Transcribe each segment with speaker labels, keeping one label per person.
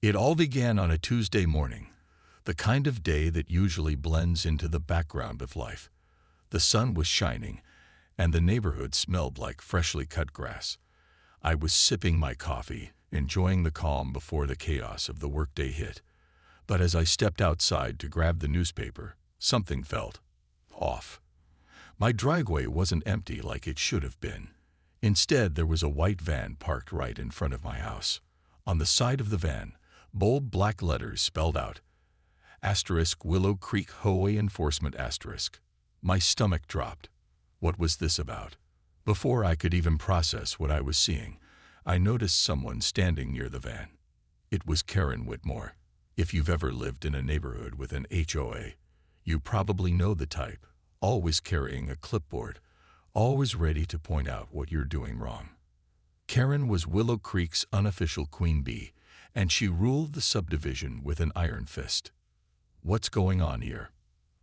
Speaker 1: It all began on a Tuesday morning, the kind of day that usually blends into the background of life. The sun was shining, and the neighborhood smelled like freshly cut grass. I was sipping my coffee, enjoying the calm before the chaos of the workday hit. But as I stepped outside to grab the newspaper, something felt off. My driveway wasn't empty like it should have been. Instead, there was a white van parked right in front of my house. On the side of the van, bold black letters spelled out, *Willow Creek HOA Enforcement*. My stomach dropped. What was this about? Before I could even process what I was seeing, I noticed someone standing near the van. It was Karen Whitmore. If you've ever lived in a neighborhood with an HOA, you probably know the type, always carrying a clipboard, always ready to point out what you're doing wrong. Karen was Willow Creek's unofficial queen bee, and she ruled the subdivision with an iron fist. "What's going on here?"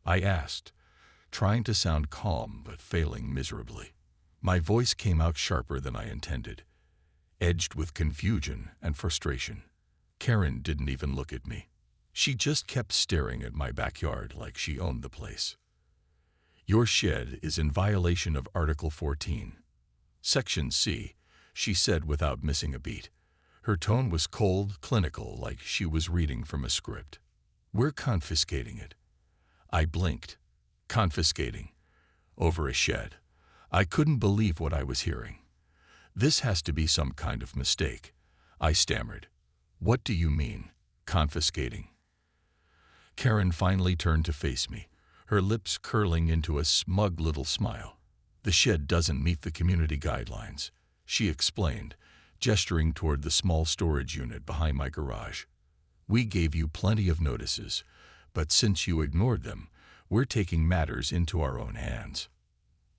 Speaker 1: I asked, trying to sound calm but failing miserably. My voice came out sharper than I intended, edged with confusion and frustration. Karen didn't even look at me. She just kept staring at my backyard like she owned the place. "Your shed is in violation of Article 14, Section C," she said without missing a beat. Her tone was cold, clinical, like she was reading from a script. "We're confiscating it." I blinked. Confiscating? Over a shed? I couldn't believe what I was hearing. "This has to be some kind of mistake," I stammered. "What do you mean, confiscating?" Karen finally turned to face me, her lips curling into a smug little smile. "The shed doesn't meet the community guidelines," she explained, gesturing toward the small storage unit behind my garage. "We gave you plenty of notices, but since you ignored them, we're taking matters into our own hands."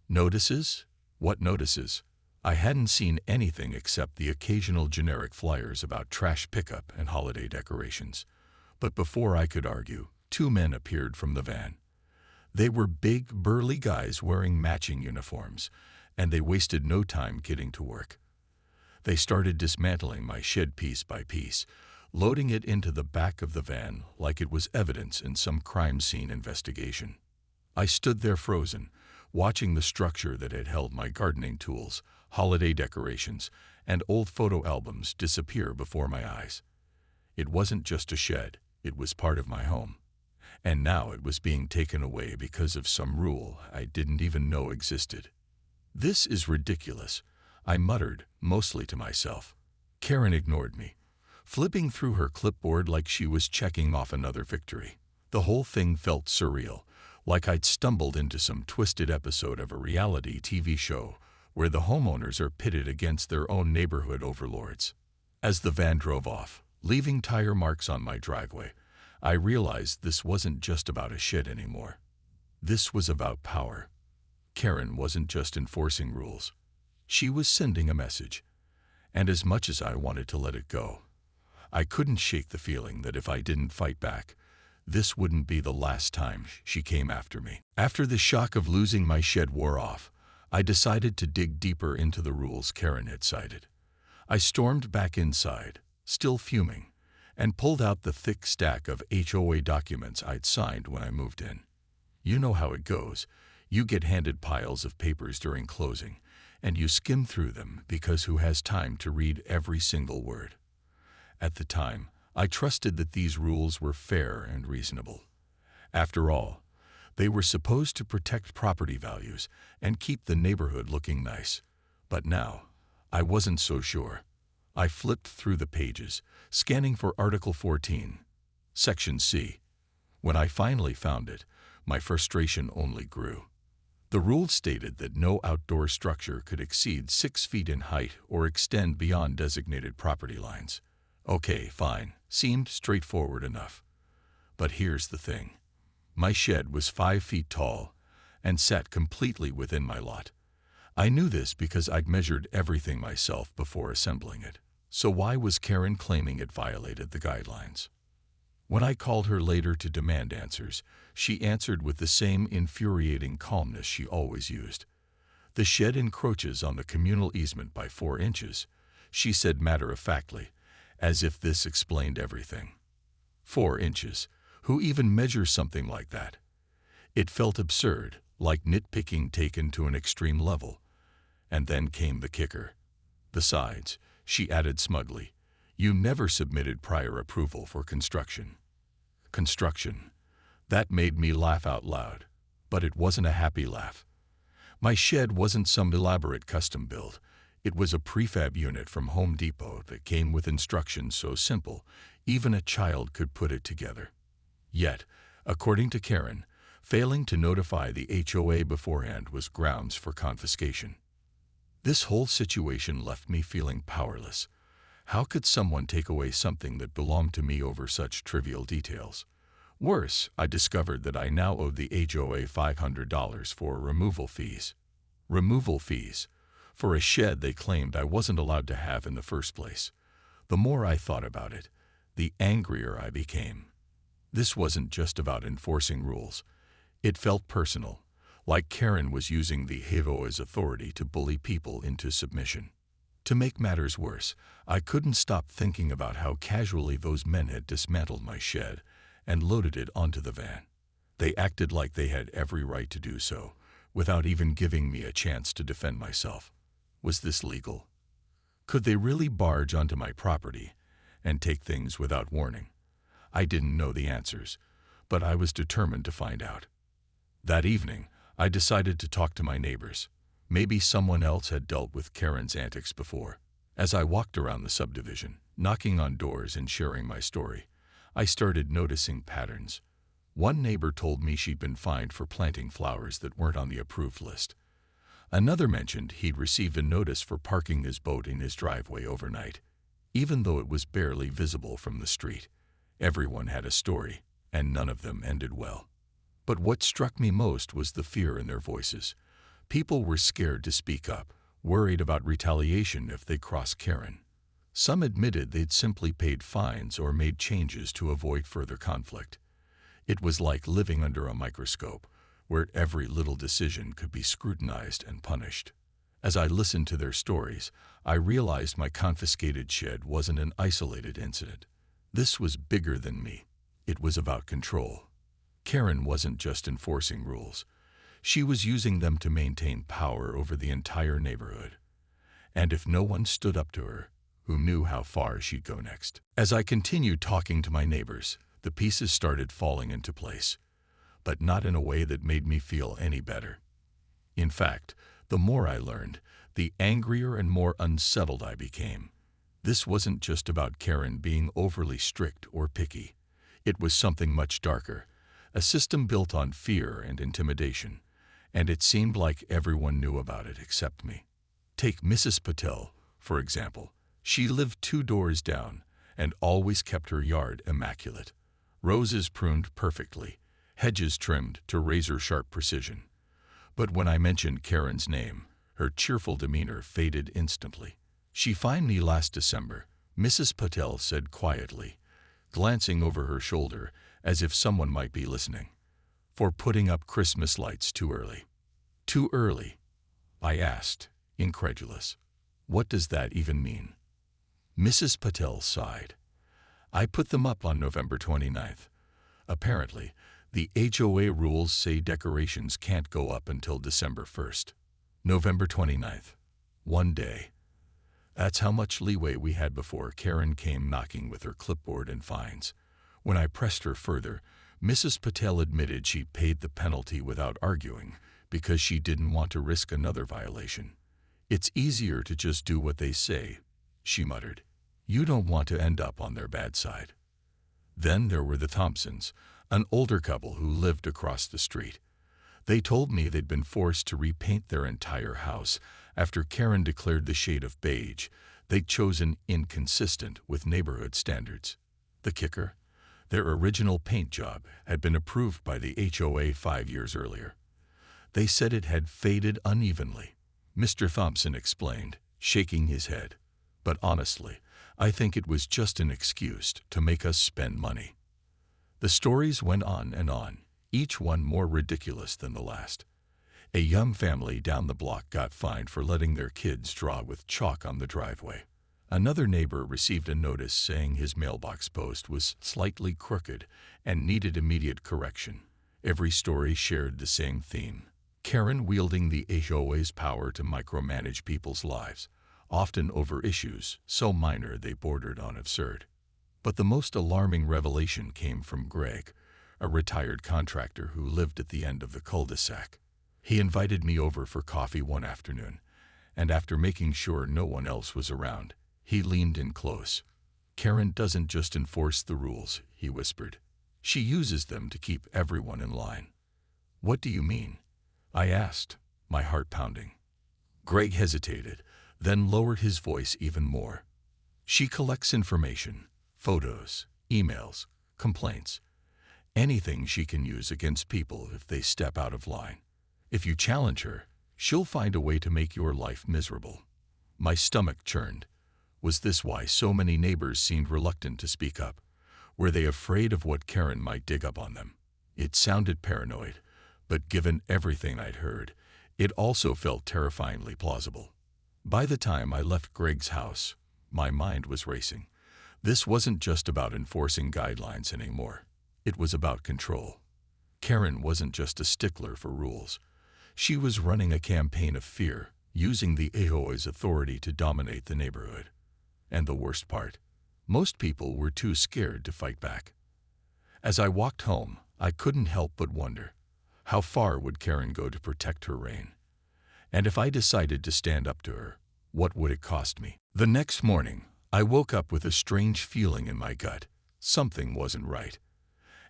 Speaker 1: Notices? What notices? I hadn't seen anything except the occasional generic flyers about trash pickup and holiday decorations. But before I could argue, two men appeared from the van. They were big, burly guys wearing matching uniforms, and they wasted no time getting to work. They started dismantling my shed piece by piece, loading it into the back of the van like it was evidence in some crime scene investigation. I stood there frozen, watching the structure that had held my gardening tools, holiday decorations, and old photo albums disappear before my eyes. It wasn't just a shed, it was part of my home. And now it was being taken away because of some rule I didn't even know existed. "This is ridiculous," I muttered, mostly to myself. Karen ignored me, flipping through her clipboard like she was checking off another victory. The whole thing felt surreal, like I'd stumbled into some twisted episode of a reality TV show where the homeowners are pitted against their own neighborhood overlords. As the van drove off, leaving tire marks on my driveway, I realized this wasn't just about a shed anymore. This was about power. Karen wasn't just enforcing rules. She was sending a message. And as much as I wanted to let it go, I couldn't shake the feeling that if I didn't fight back, this wouldn't be the last time she came after me. After the shock of losing my shed wore off, I decided to dig deeper into the rules Karen had cited. I stormed back inside, still fuming, and pulled out the thick stack of HOA documents I'd signed when I moved in. You know how it goes. You get handed piles of papers during closing, and you skim through them because who has time to read every single word? At the time, I trusted that these rules were fair and reasonable. After all, they were supposed to protect property values and keep the neighborhood looking nice. But now, I wasn't so sure. I flipped through the pages, scanning for Article 14, Section C. When I finally found it, my frustration only grew. The rule stated that no outdoor structure could exceed 6 feet in height or extend beyond designated property lines. Okay, fine, seemed straightforward enough. But here's the thing. My shed was 5 feet tall and sat completely within my lot. I knew this because I'd measured everything myself before assembling it. So why was Karen claiming it violated the guidelines? When I called her later to demand answers, she answered with the same infuriating calmness she always used. "The shed encroaches on the communal easement by 4 inches," she said matter-of-factly, as if this explained everything. 4 inches. Who even measures something like that? It felt absurd, like nitpicking taken to an extreme level. And then came the kicker. The sides, she added smugly. You never submitted prior approval for construction. Construction. That made me laugh out loud. But it wasn't a happy laugh. My shed wasn't some elaborate custom build. It was a prefab unit from Home Depot that came with instructions so simple, even a child could put it together. Yet, according to Karen, failing to notify the HOA beforehand was grounds for confiscation. This whole situation left me feeling powerless. How could someone take away something that belonged to me over such trivial details? Worse, I discovered that I now owed the HOA $500 for removal fees. Removal fees for a shed they claimed I wasn't allowed to have in the first place. The more I thought about it, the angrier I became. This wasn't just about enforcing rules. It felt personal, like Karen was using the HOA's authority to bully people into submission. To make matters worse, I couldn't stop thinking about how casually those men had dismantled my shed and loaded it onto the van. They acted like they had every right to do so, without even giving me a chance to defend myself. Was this legal? Could they really barge onto my property and take things without warning? I didn't know the answers, but I was determined to find out. That evening, I decided to talk to my neighbors. Maybe someone else had dealt with Karen's antics before. As I walked around the subdivision, knocking on doors and sharing my story, I started noticing patterns. One neighbor told me she'd been fined for planting flowers that weren't on the approved list. Another mentioned he'd received a notice for parking his boat in his driveway overnight, even though it was barely visible from the street. Everyone had a story, and none of them ended well. But what struck me most was the fear in their voices. People were scared to speak up, worried about retaliation if they crossed Karen. Some admitted they'd simply paid fines or made changes to avoid further conflict. It was like living under a microscope, where every little decision could be scrutinized and punished. As I listened to their stories, I realized my confiscated shed wasn't an isolated incident. This was bigger than me. It was about control. Karen wasn't just enforcing rules. She was using them to maintain power over the entire neighborhood. And if no one stood up to her, who knew how far she'd go next? As I continued talking to my neighbors, the pieces started falling into place, but not in a way that made me feel any better. In fact, the more I learned, the angrier and more unsettled I became. This wasn't just about Karen being overly strict or picky. It was something much darker, a system built on fear and intimidation, and it seemed like everyone knew about it except me. Take Mrs. Patel, for example. She lived 2 doors down and always kept her yard immaculate. Roses pruned perfectly, hedges trimmed to razor-sharp precision. But when I mentioned Karen's name, her cheerful demeanor faded instantly. She fined me last December, Mrs. Patel said quietly, glancing over her shoulder as if someone might be listening, for putting up Christmas lights too early. Too early? I asked, incredulous. What does that even mean? Mrs. Patel sighed. I put them up on November 29th. Apparently, the HOA rules say decorations can't go up until December 1st. November 29th. One day. That's how much leeway we had before Karen came knocking with her clipboard and fines. When I pressed her further, Mrs. Patel admitted she paid the penalty without arguing because she didn't want to risk another violation. It's easier to just do what they say, she muttered. You don't want to end up on their bad side. Then there were the Thompsons, an older couple who lived across the street. They told me they'd been forced to repaint their entire house after Karen declared the shade of beige they'd chosen inconsistent with neighborhood standards. The kicker? Their original paint job had been approved by the HOA 5 years earlier. They said it had faded unevenly. Mr. Thompson explained, shaking his head. But honestly, I think it was just an excuse to make us spend money. The stories went on, each one more ridiculous than the last. A young family down the block got fined for letting their kids draw with chalk on the driveway. Another neighbor received a notice saying his mailbox post was slightly crooked and needed immediate correction. Every story shared the same theme: Karen wielding the HOA's power to micromanage people's lives, often over issues so minor they bordered on absurd. But the most alarming revelation came from Greg, a retired contractor who lived at the end of the cul-de-sac. He invited me over for coffee one afternoon, and after making sure no one else was around, he leaned in close. "Karen doesn't just enforce the rules," he whispered. "She uses them to keep everyone in line." "What do you mean?" I asked, my heart pounding. Greg hesitated, then lowered his voice even more. "She collects information, photos, emails, complaints, anything she can use against people if they step out of line. If you challenge her, she'll find a way to make your life miserable." My stomach churned. Was this why so many neighbors seemed reluctant to speak up? Were they afraid of what Karen might dig up on them? It sounded paranoid, but given everything I'd heard, it also felt terrifyingly plausible. By the time I left Greg's house, my mind was racing. This wasn't just about enforcing guidelines anymore. It was about control. Karen wasn't just a stickler for rules. She was running a campaign of fear, using the HOA's authority to dominate the neighborhood. And the worst part, most people were too scared to fight back. As I walked home, I couldn't help but wonder, how far would Karen go to protect her reign? And if I decided to stand up to her, what would it cost me? The next morning, I woke up with a strange feeling in my gut. Something wasn't right.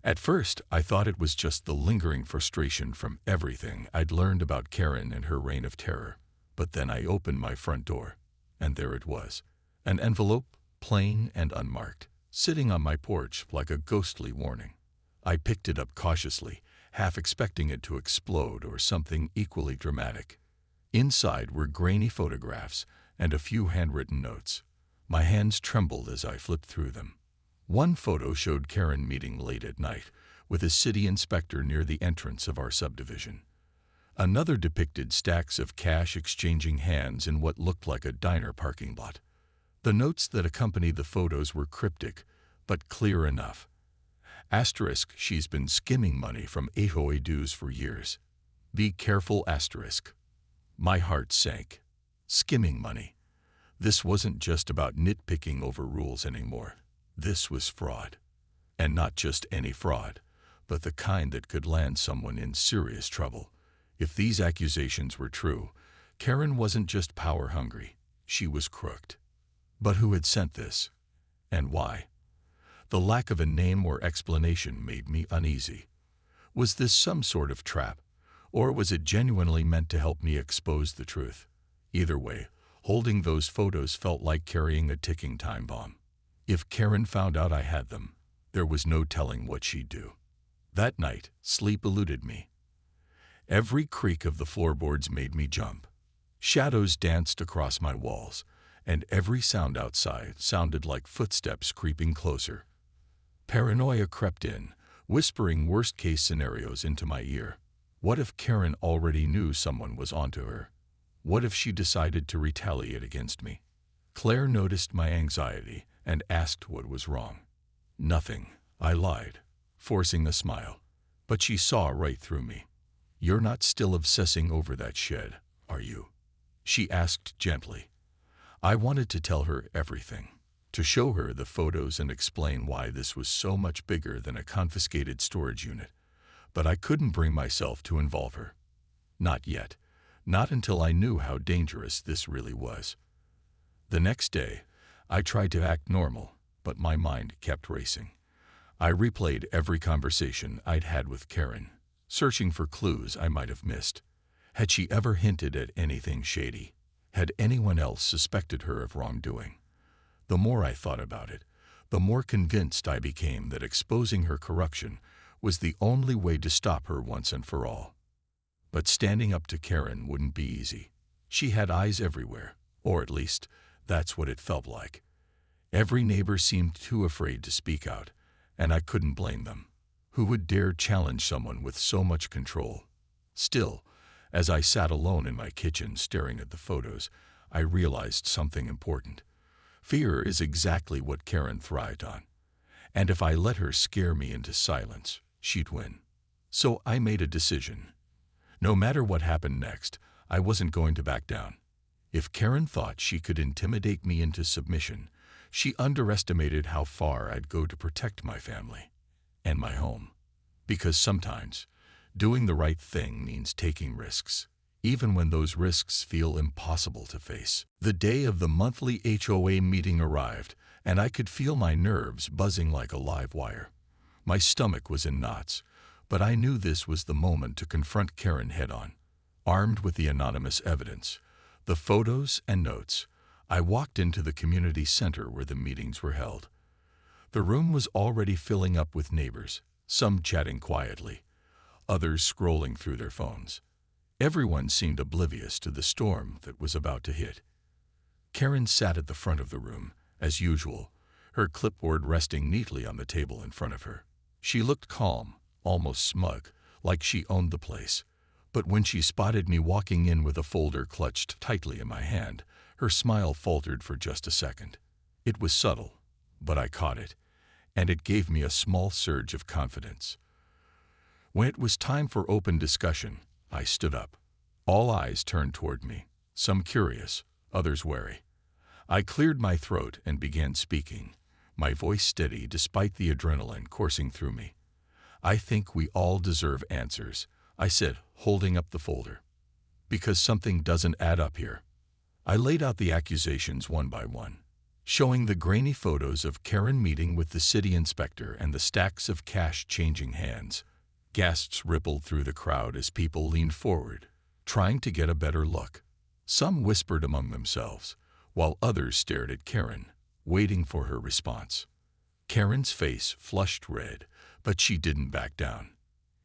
Speaker 1: At first, I thought it was just the lingering frustration from everything I'd learned about Karen and her reign of terror. But then I opened my front door, and there it was. An envelope, plain and unmarked, sitting on my porch like a ghostly warning. I picked it up cautiously, half expecting it to explode or something equally dramatic. Inside were grainy photographs and a few handwritten notes. My hands trembled as I flipped through them. One photo showed Karen meeting late at night with a city inspector near the entrance of our subdivision. Another depicted stacks of cash exchanging hands in what looked like a diner parking lot. The notes that accompanied the photos were cryptic, but clear enough. Asterisk, she's been skimming money from HOA dues for years. Be careful, asterisk. My heart sank. Skimming money. This wasn't just about nitpicking over rules anymore. This was fraud. And not just any fraud, but the kind that could land someone in serious trouble. If these accusations were true, Karen wasn't just power-hungry. She was crooked. But who had sent this? And why? The lack of a name or explanation made me uneasy. Was this some sort of trap, or was it genuinely meant to help me expose the truth? Either way, holding those photos felt like carrying a ticking time bomb. If Karen found out I had them, there was no telling what she'd do. That night, sleep eluded me. Every creak of the floorboards made me jump. Shadows danced across my walls, and every sound outside sounded like footsteps creeping closer. Paranoia crept in, whispering worst-case scenarios into my ear. What if Karen already knew someone was onto her? What if she decided to retaliate against me? Claire noticed my anxiety and asked what was wrong. "Nothing," I lied, forcing a smile. But she saw right through me. "You're not still obsessing over that shed, are you?" she asked gently. I wanted to tell her everything, to show her the photos and explain why this was so much bigger than a confiscated storage unit. But I couldn't bring myself to involve her. Not yet. Not until I knew how dangerous this really was. The next day, I tried to act normal, but my mind kept racing. I replayed every conversation I'd had with Karen, searching for clues I might have missed. Had she ever hinted at anything shady? Had anyone else suspected her of wrongdoing? The more I thought about it, the more convinced I became that exposing her corruption was the only way to stop her once and for all. But standing up to Karen wouldn't be easy. She had eyes everywhere, or at least, that's what it felt like. Every neighbor seemed too afraid to speak out, and I couldn't blame them. Who would dare challenge someone with so much control? Still, as I sat alone in my kitchen staring at the photos, I realized something important. Fear is exactly what Karen thrived on. And if I let her scare me into silence, she'd win. So I made a decision. No matter what happened next, I wasn't going to back down. If Karen thought she could intimidate me into submission, she underestimated how far I'd go to protect my family and my home. Because sometimes, doing the right thing means taking risks, even when those risks feel impossible to face. The day of the monthly HOA meeting arrived, and I could feel my nerves buzzing like a live wire. My stomach was in knots, but I knew this was the moment to confront Karen head-on. Armed with the anonymous evidence, the photos and notes, I walked into the community center where the meetings were held. The room was already filling up with neighbors, some chatting quietly, others scrolling through their phones. Everyone seemed oblivious to the storm that was about to hit. Karen sat at the front of the room, as usual, her clipboard resting neatly on the table in front of her. She looked calm, almost smug, like she owned the place. But when she spotted me walking in with a folder clutched tightly in my hand, her smile faltered for just a second. It was subtle, but I caught it, and it gave me a small surge of confidence. When it was time for open discussion, I stood up. All eyes turned toward me, some curious, others wary. I cleared my throat and began speaking, my voice steady despite the adrenaline coursing through me. "I think we all deserve answers," I said, holding up the folder. "Because something doesn't add up here." I laid out the accusations one by one, showing the grainy photos of Karen meeting with the city inspector and the stacks of cash changing hands. Gasps rippled through the crowd as people leaned forward, trying to get a better look. Some whispered among themselves, while others stared at Karen, waiting for her response. Karen's face flushed red, but she didn't back down.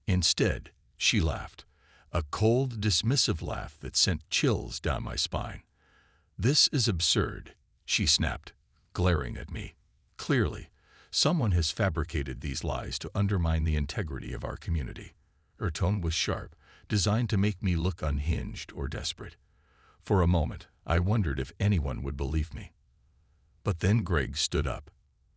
Speaker 1: Instead, she laughed, a cold, dismissive laugh that sent chills down my spine. "This is absurd," she snapped, glaring at me. "Clearly, someone has fabricated these lies to undermine the integrity of our community." Her tone was sharp, designed to make me look unhinged or desperate. For a moment, I wondered if anyone would believe me. But then Greg stood up.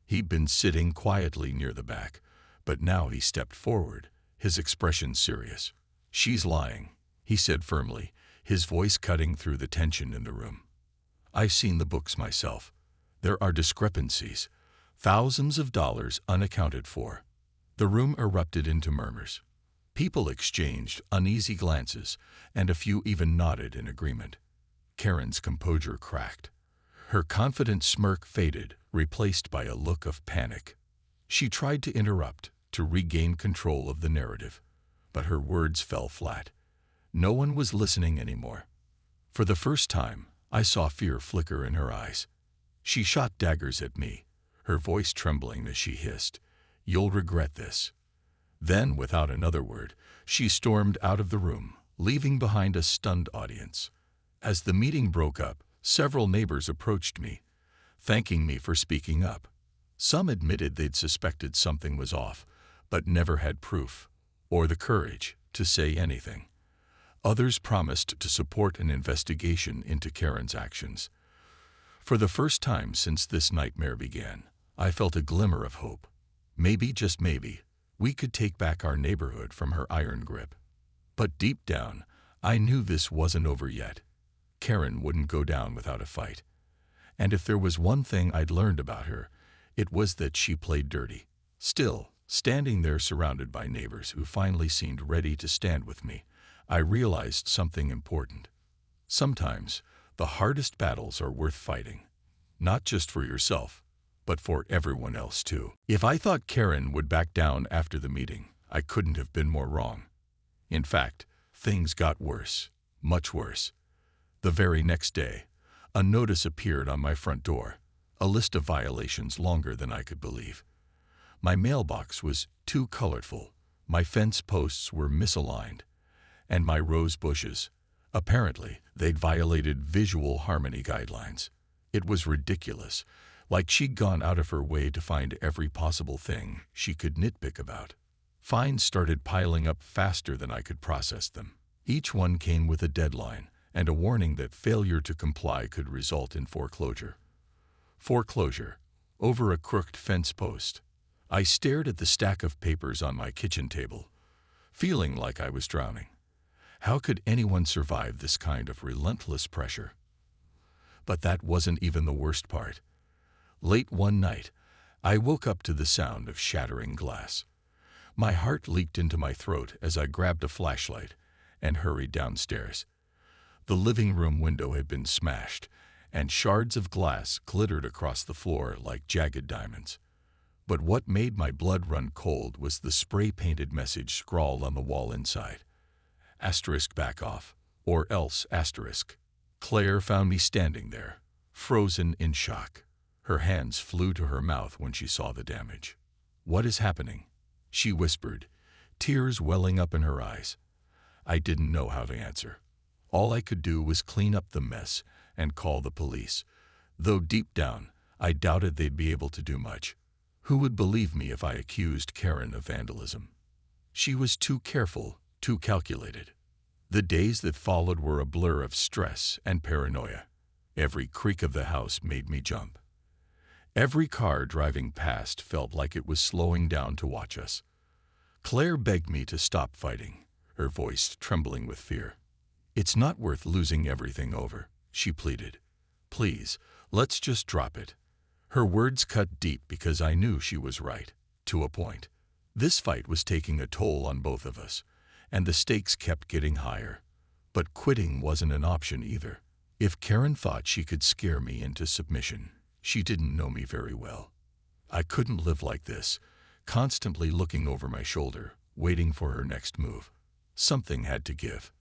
Speaker 1: He'd been sitting quietly near the back, but now he stepped forward, his expression serious. "She's lying," he said firmly, his voice cutting through the tension in the room. "I've seen the books myself. There are discrepancies, thousands of dollars unaccounted for." The room erupted into murmurs. People exchanged uneasy glances, and a few even nodded in agreement. Karen's composure cracked. Her confident smirk faded, replaced by a look of panic. She tried to interrupt, to regain control of the narrative, but her words fell flat. No one was listening anymore. For the first time, I saw fear flicker in her eyes. She shot daggers at me, her voice trembling as she hissed, "You'll regret this." Then, without another word, she stormed out of the room, leaving behind a stunned audience. As the meeting broke up, several neighbors approached me, thanking me for speaking up. Some admitted they'd suspected something was off, but never had proof, or the courage, to say anything. Others promised to support an investigation into Karen's actions. For the first time since this nightmare began, I felt a glimmer of hope. Maybe, just maybe, we could take back our neighborhood from her iron grip. But deep down, I knew this wasn't over yet. Karen wouldn't go down without a fight. And if there was one thing I'd learned about her, it was that she played dirty. Still, standing there surrounded by neighbors who finally seemed ready to stand with me, I realized something important. Sometimes, the hardest battles are worth fighting. Not just for yourself, but for everyone else too. If I thought Karen would back down after the meeting, I couldn't have been more wrong. In fact, things got worse, much worse. The very next day, a notice appeared on my front door, a list of violations longer than I could believe. My mailbox was too colorful, my fence posts were misaligned, and my rose bushes, apparently, they'd violated visual harmony guidelines. It was ridiculous, like she'd gone out of her way to find every possible thing she could nitpick about. Fines started piling up faster than I could process them. Each one came with a deadline and a warning that failure to comply could result in foreclosure. Foreclosure. Over a crooked fence post. I stared at the stack of papers on my kitchen table, feeling like I was drowning. How could anyone survive this kind of relentless pressure? But that wasn't even the worst part. Late one night, I woke up to the sound of shattering glass. My heart leaped into my throat as I grabbed a flashlight and hurried downstairs. The living room window had been smashed, and shards of glass glittered across the floor like jagged diamonds. But what made my blood run cold was the spray-painted message scrawled on the wall inside. Asterisk back off, or else asterisk. Claire found me standing there, frozen in shock. Her hands flew to her mouth when she saw the damage. "What is happening?" she whispered, tears welling up in her eyes. I didn't know how to answer. All I could do was clean up the mess and call the police, though deep down, I doubted they'd be able to do much. Who would believe me if I accused Karen of vandalism? She was too careful, too calculated. The days that followed were a blur of stress and paranoia. Every creak of the house made me jump. Every car driving past felt like it was slowing down to watch us. Claire begged me to stop fighting, her voice trembling with fear. "It's not worth losing everything over," she pleaded. "Please, let's just drop it." Her words cut deep because I knew she was right, to a point. This fight was taking a toll on both of us, and the stakes kept getting higher. But quitting wasn't an option either. If Karen thought she could scare me into submission, she didn't know me very well. I couldn't live like this, constantly looking over my shoulder, waiting for her next move. Something had to give.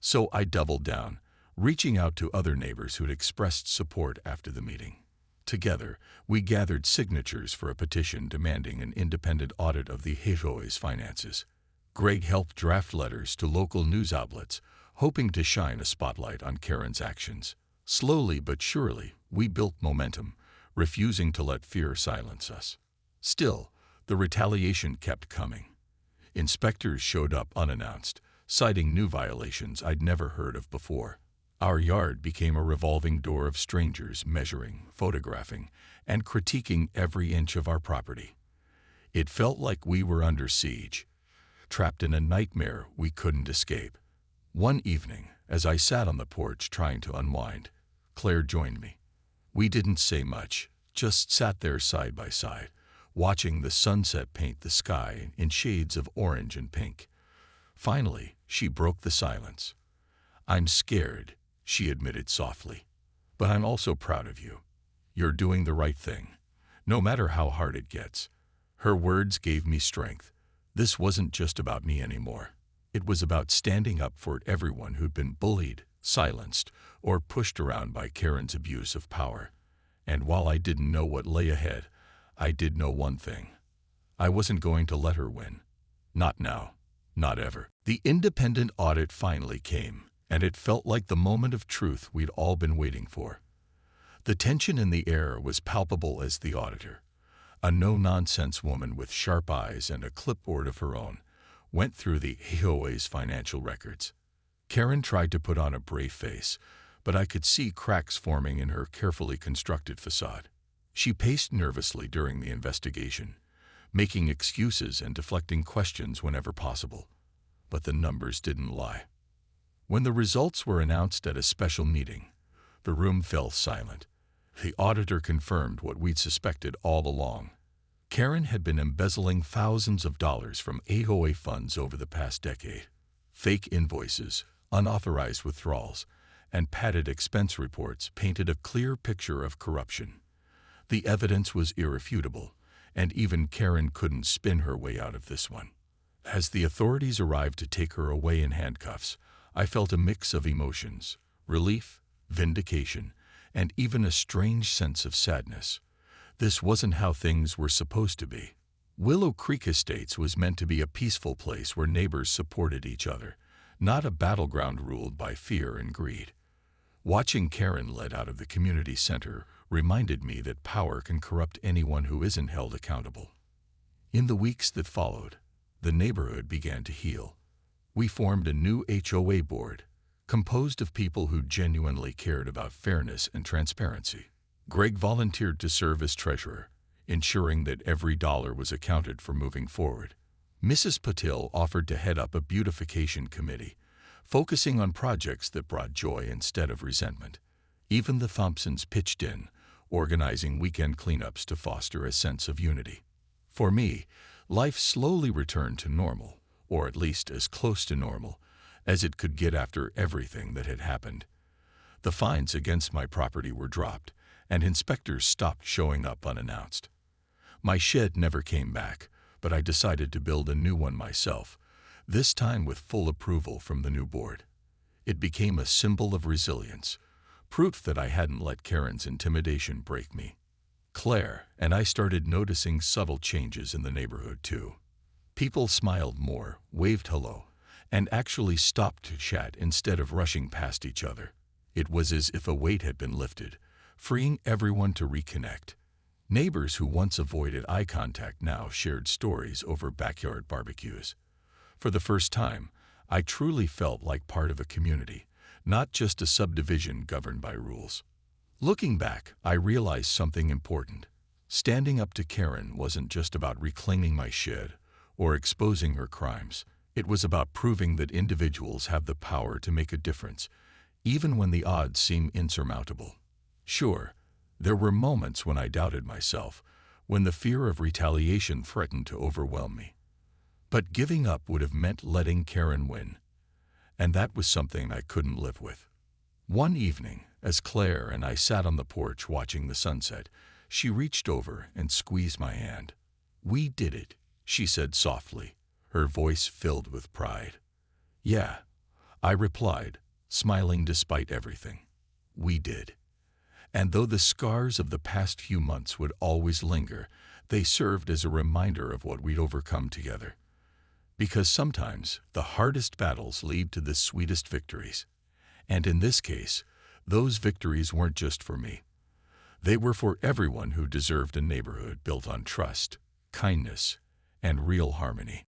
Speaker 1: So I doubled down, reaching out to other neighbors who'd expressed support after the meeting. Together, we gathered signatures for a petition demanding an independent audit of the HOA's finances. Greg helped draft letters to local news outlets, hoping to shine a spotlight on Karen's actions. Slowly but surely, we built momentum, refusing to let fear silence us. Still, the retaliation kept coming. Inspectors showed up unannounced, citing new violations I'd never heard of before. Our yard became a revolving door of strangers measuring, photographing, and critiquing every inch of our property. It felt like we were under siege, trapped in a nightmare we couldn't escape. One evening, as I sat on the porch trying to unwind, Claire joined me. We didn't say much, just sat there side by side, watching the sunset paint the sky in shades of orange and pink. Finally, she broke the silence. "I'm scared," she admitted softly, "but I'm also proud of you. You're doing the right thing, no matter how hard it gets." Her words gave me strength. This wasn't just about me anymore. It was about standing up for everyone who'd been bullied, silenced, or pushed around by Karen's abuse of power. And while I didn't know what lay ahead, I did know one thing. I wasn't going to let her win. Not now. Not ever. The independent audit finally came, and it felt like the moment of truth we'd all been waiting for. The tension in the air was palpable as the auditor, a no-nonsense woman with sharp eyes and a clipboard of her own, went through the HOA's financial records. Karen tried to put on a brave face, but I could see cracks forming in her carefully constructed facade. She paced nervously during the investigation, making excuses and deflecting questions whenever possible. But the numbers didn't lie. When the results were announced at a special meeting, the room fell silent. The auditor confirmed what we'd suspected all along. Karen had been embezzling thousands of dollars from HOA funds over the past decade. Fake invoices, unauthorized withdrawals, and padded expense reports painted a clear picture of corruption. The evidence was irrefutable, and even Karen couldn't spin her way out of this one. As the authorities arrived to take her away in handcuffs, I felt a mix of emotions: relief, vindication, and even a strange sense of sadness. This wasn't how things were supposed to be. Willow Creek Estates was meant to be a peaceful place where neighbors supported each other, not a battleground ruled by fear and greed. Watching Karen led out of the community center reminded me that power can corrupt anyone who isn't held accountable. In the weeks that followed, the neighborhood began to heal. We formed a new HOA board, composed of people who genuinely cared about fairness and transparency. Greg volunteered to serve as treasurer, ensuring that every dollar was accounted for moving forward. Mrs. Patil offered to head up a beautification committee, focusing on projects that brought joy instead of resentment. Even the Thompsons pitched in, organizing weekend cleanups to foster a sense of unity. For me, life slowly returned to normal, or at least as close to normal as it could get after everything that had happened. The fines against my property were dropped, and inspectors stopped showing up unannounced. My shed never came back, but I decided to build a new one myself, this time with full approval from the new board. It became a symbol of resilience, proof that I hadn't let Karen's intimidation break me. Claire and I started noticing subtle changes in the neighborhood too. People smiled more, waved hello, and actually stopped to chat instead of rushing past each other. It was as if a weight had been lifted, freeing everyone to reconnect. Neighbors who once avoided eye contact now shared stories over backyard barbecues. For the first time, I truly felt like part of a community, not just a subdivision governed by rules. Looking back, I realized something important. Standing up to Karen wasn't just about reclaiming my shed or exposing her crimes. It was about proving that individuals have the power to make a difference, even when the odds seem insurmountable. Sure, there were moments when I doubted myself, when the fear of retaliation threatened to overwhelm me. But giving up would have meant letting Karen win, and that was something I couldn't live with. One evening, as Claire and I sat on the porch watching the sunset, she reached over and squeezed my hand. "We did it," she said softly, her voice filled with pride. "Yeah," I replied, smiling despite everything. "We did." And though the scars of the past few months would always linger, they served as a reminder of what we'd overcome together. Because sometimes the hardest battles lead to the sweetest victories. And in this case, those victories weren't just for me. They were for everyone who deserved a neighborhood built on trust, kindness, and real harmony.